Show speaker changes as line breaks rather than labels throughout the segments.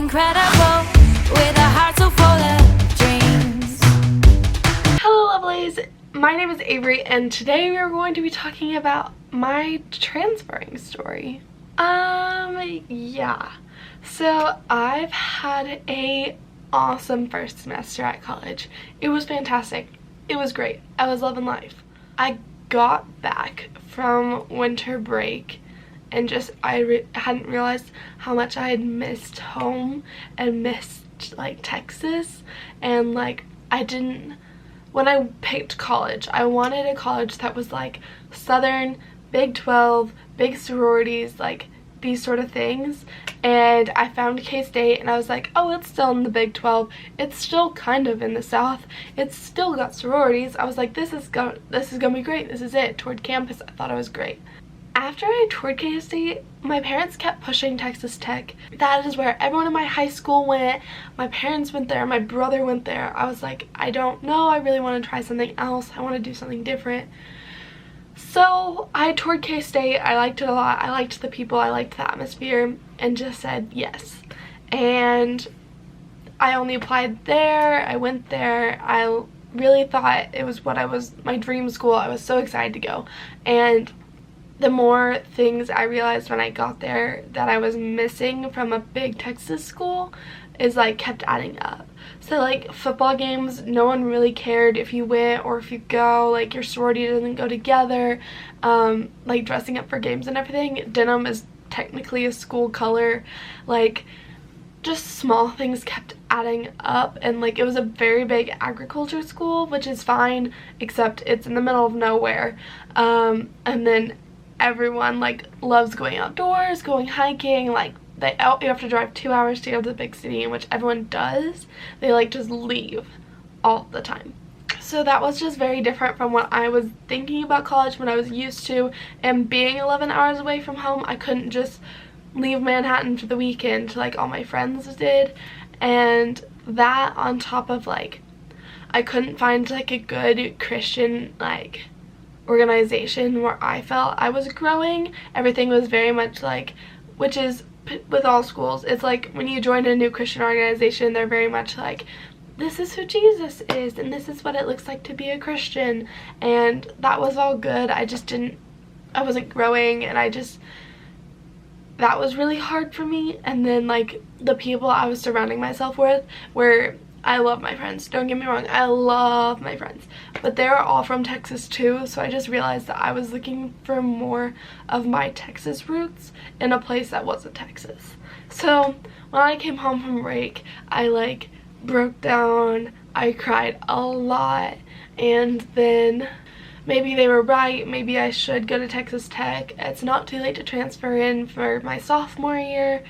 incredible, with a heart so full of dreams.
Hello lovelies, my name is Avery and today we are going to be talking about my transferring story. Yeah. So I've had a awesome first semester at college. It was fantastic. It was great. I was loving life. I got back from winter break and just hadn't realized how much I had missed home and missed like Texas, and like when I picked college, I wanted a college that was like Southern, Big 12, big sororities, like these sort of things. And I found K-State and I was like, oh, it's still in the Big 12. It's still kind of in the South. It's still got sororities. I was like, this is gonna be great. This is it. Toured campus. I thought it was great. After I toured K-State, my parents kept pushing Texas Tech. That is where everyone in my high school went. My parents went there. My brother went there. I was like, I don't know. I really want to try something else. I want to do something different. So I toured K-State. I liked it a lot. I liked the people. I liked the atmosphere, and just said yes. And I only applied there. I went there. I really thought it was my dream school. I was so excited to go. And the more things I realized when I got there that I was missing from a big Texas school is like kept adding up. So like football games, no one really cared if you went or if you go. Like your sorority doesn't go together. Like dressing up for games and everything. Denim is technically a school color. Like just small things kept adding up, and like it was a very big agriculture school, which is fine, except it's in the middle of nowhere. And then everyone like loves going outdoors, going hiking. Like you have to drive 2 hours to go to the big city, in which everyone does. They like just leave all the time. So that was just very different from what I was thinking about college, when I was used to. And being 11 hours away from home, I couldn't just leave Manhattan for the weekend like all my friends did. And that on top of like I couldn't find like a good Christian like organization where I felt I was growing. Everything was very much like, which is with all schools, it's like when you join a new Christian organization, they're very much like, this is who Jesus is and this is what it looks like to be a Christian. And that was all good. I wasn't growing, and that was really hard for me. And then like the people I was surrounding myself with were, I love my friends, don't get me wrong, I love my friends, but they're all from Texas too. So I just realized that I was looking for more of my Texas roots in a place that wasn't Texas. So when I came home from break, I like broke down. I cried a lot, and then maybe they were right. Maybe I should go to Texas Tech. It's not too late to transfer in for my sophomore year.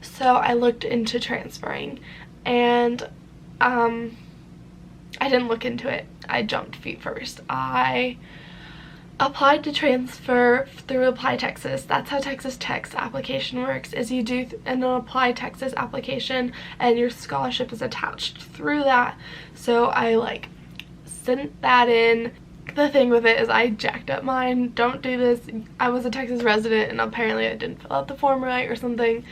So I looked into transferring, and I didn't look into it. I jumped feet first. I applied to transfer through Apply Texas. That's how Texas Tech's application works, is you do an Apply Texas application and your scholarship is attached through that. So I like sent that in. The thing with it is I jacked up mine. Don't do this. I was a Texas resident and apparently I didn't fill out the form right or something.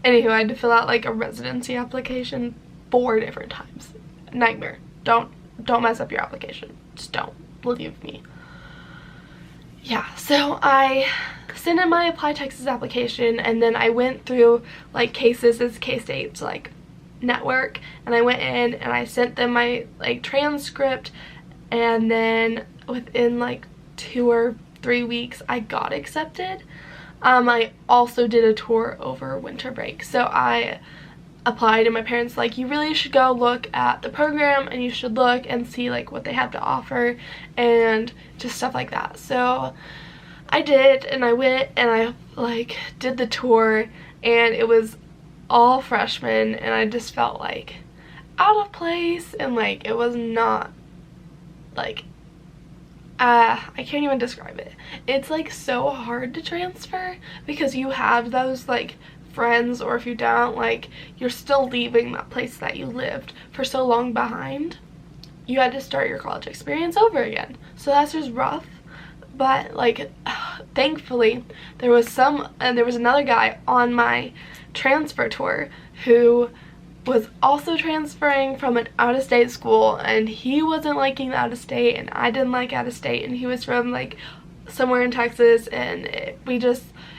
Anywho, I had to fill out like a residency application 4 different times. Nightmare. Don't mess up your application. Just don't. Believe me. Yeah, so I sent in my Apply Texas application, and then I went through like K-State's like network, and I went in and I sent them my like transcript, and then within like 2 or 3 weeks I got accepted. I also did a tour over winter break. So I applied, and my parents like, you really should go look at the program, and you should look and see like what they have to offer and just stuff like that. So I did, and I went and I like did the tour, and it was all freshmen, and I just felt like out of place, and like it was not like I can't even describe it. It's like so hard to transfer because you have those like friends, or if you don't, like you're still leaving that place that you lived for so long behind. You had to start your college experience over again. So that's just rough. But like thankfully there was another guy on my transfer tour who was also transferring from an out-of-state school, and he wasn't liking the out-of-state, and I didn't like out-of-state, and he was from like somewhere in Texas, and it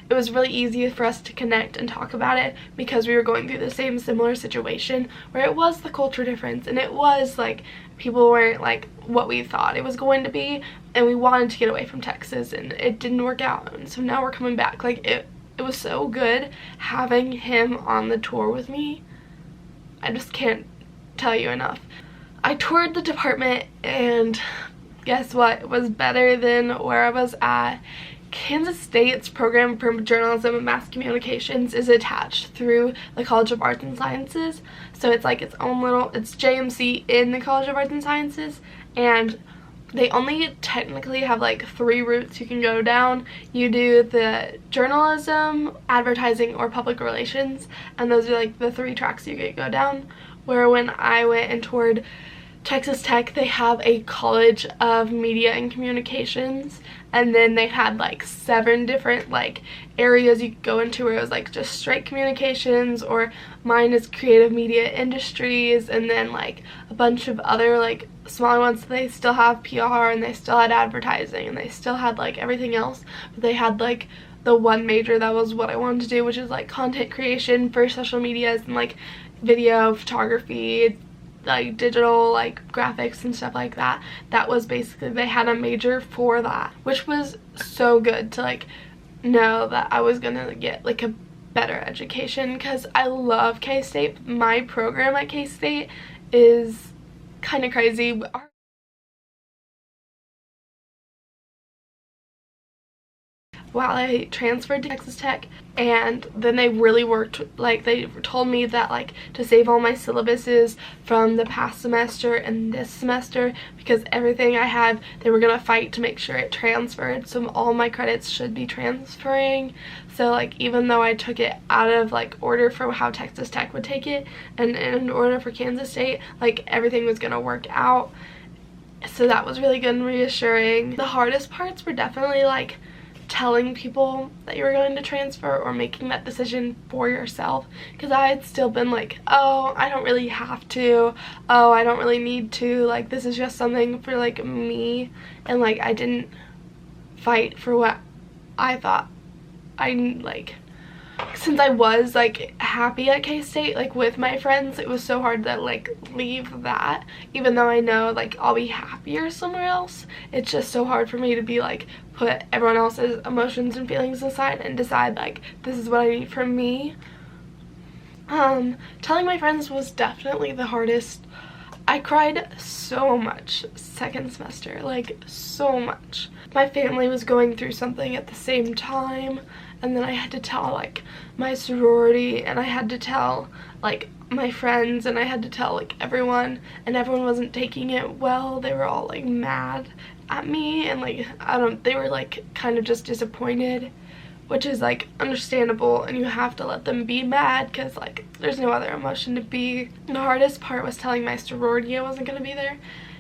was really easy for us to connect and talk about it because we were going through the same similar situation where it was the culture difference, and it was like people weren't like what we thought it was going to be, and we wanted to get away from Texas, and it didn't work out, and so now we're coming back. Like it was so good having him on the tour with me. I just can't tell you enough. I toured the department, and guess what? It was better than where I was at. Kansas State's program for journalism and mass communications is attached through the College of Arts and Sciences. So it's like its own little, it's JMC in the College of Arts and Sciences, and they only technically have like 3 routes you can go down. You do the journalism, advertising, or public relations, and those are like the 3 tracks you could go down. Where when I went and toured Texas Tech, they have a College of Media and Communications, and then they had like 7 different like areas you could go into where it was like just straight communications, or mine is creative media industries, and then like a bunch of other like smaller ones. They still have PR, and they still had advertising, and they still had like everything else, but they had like the one major that was what I wanted to do, which is like content creation for social medias and like video, photography, like digital like graphics and stuff like that. That was basically, they had a major for that, which was so good to like know that I was gonna get like a better education, because I love K-State. My program at K-State is kind of crazy. While I transferred to Texas Tech, and then they really worked, like they told me that like to save all my syllabuses from the past semester and this semester, because everything I had, they were gonna fight to make sure it transferred, so all my credits should be transferring. So like even though I took it out of like order for how Texas Tech would take it, and in order for Kansas State, like everything was gonna work out. So that was really good and reassuring. The hardest parts were definitely like telling people that you were going to transfer, or making that decision for yourself, because I had still been like, oh, I don't really have to, oh, I don't really need to, like this is just something for like me, and like I didn't fight for what I thought I like. Since I was like happy at K-State like with my friends, it was so hard to like leave that, even though I know like I'll be happier somewhere else. It's just so hard for me to be like put everyone else's emotions and feelings aside and decide like this is what I need from me. Telling my friends was definitely the hardest. I cried so much second semester, like so much. My family was going through something at the same time, and then I had to tell like my sorority, and I had to tell like my friends, and I had to tell like everyone, and everyone wasn't taking it well. They were all like mad at me, and like they were like kind of just disappointed, which is like understandable, and you have to let them be mad because like there's no other emotion to be. The hardest part was telling my sorority I wasn't gonna be there,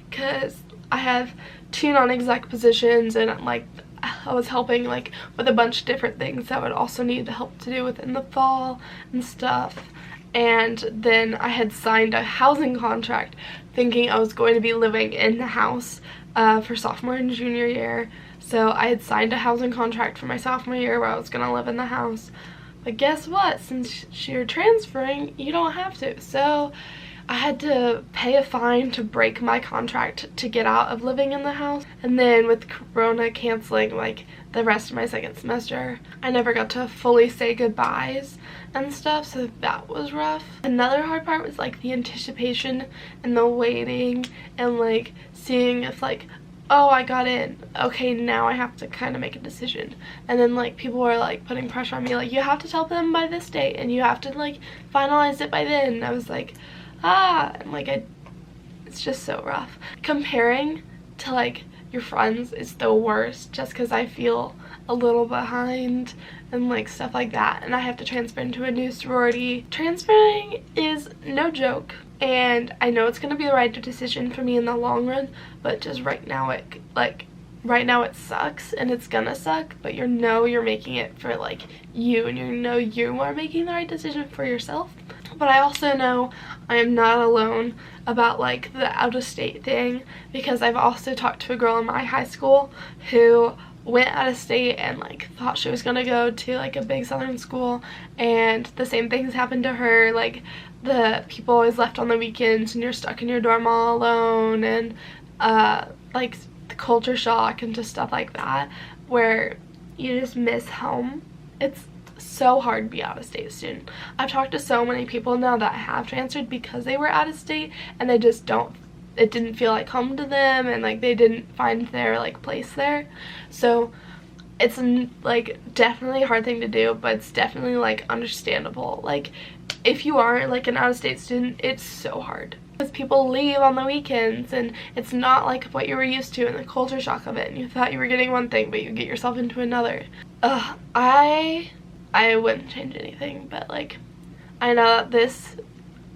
because I have 2 non-exec positions, and like I was helping like with a bunch of different things that would also need help to do within the fall and stuff. And then I had signed a housing contract thinking I was going to be living in the house for sophomore and junior year. So I had signed a housing contract for my sophomore year where I was going to live in the house. But guess what? Since you're transferring, you don't have to. So I had to pay a fine to break my contract to get out of living in the house. And then with Corona canceling like the rest of my second semester, I never got to fully say goodbyes and stuff, so that was rough. Another hard part was like the anticipation and the waiting, and like seeing if like, oh, I got in, okay, now I have to kind of make a decision. And then like people were like putting pressure on me, like you have to tell them by this date, and you have to like finalize it by then. And I was like, and like it's just so rough. Comparing to like your friends is the worst, just because I feel a little behind and like stuff like that, and I have to transfer into a new sorority. Transferring is no joke, and I know it's gonna be the right decision for me in the long run, but just right now it sucks, and it's gonna suck, but you know you're making it for like you, and you know you are making the right decision for yourself. But I also know I am not alone about like the out-of-state thing, because I've also talked to a girl in my high school who went out of state and like thought she was gonna go to like a big southern school, and the same things happened to her. Like the people always left on the weekends and you're stuck in your dorm all alone, and like the culture shock and just stuff like that where you just miss home. It's so hard to be out of state student. I've talked to so many people now that have transferred because they were out of state and they just it didn't feel like home to them, and like they didn't find their like place there. So it's like definitely a hard thing to do, but it's definitely like understandable. Like if you are like an out-of-state student, it's so hard because people leave on the weekends and it's not like what you were used to, and the culture shock of it, and you thought you were getting one thing but you get yourself into another. I wouldn't change anything, but like I know that this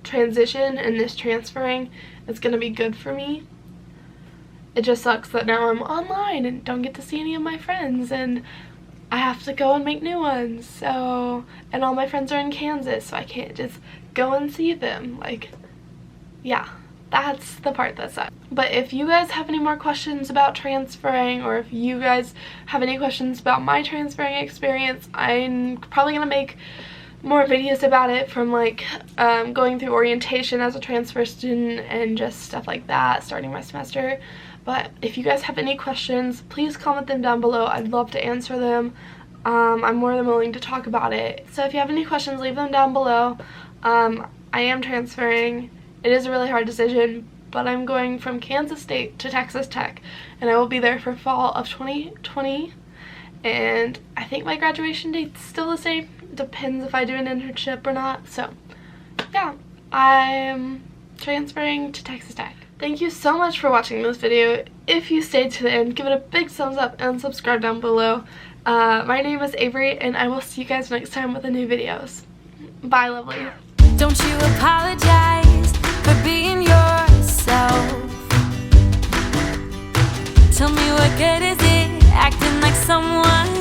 transition and this transferring is gonna be good for me. It just sucks that now I'm online and don't get to see any of my friends, and I have to go and make new ones. So, and all my friends are in Kansas, so I can't just go and see them. Like, yeah, that's the part that sucks. But if you guys have any more questions about transferring, or if you guys have any questions about my transferring experience, I'm probably gonna make more videos about it, from like going through orientation as a transfer student and just stuff like that, starting my semester. But if you guys have any questions, please comment them down below. I'd love to answer them. I'm more than willing to talk about it. So if you have any questions, leave them down below. I am transferring. It is a really hard decision, but I'm going from Kansas State to Texas Tech, and I will be there for fall of 2020. And I think my graduation date's still the same. Depends if I do an internship or not. So yeah, I'm transferring to Texas Tech. Thank you so much for watching this video. If you stayed to the end, give it a big thumbs up and subscribe down below. My name is Avery, and I will see you guys next time with the new videos. Bye, lovely.
Don't you apologize for being yourself. Tell me what good is it acting like someone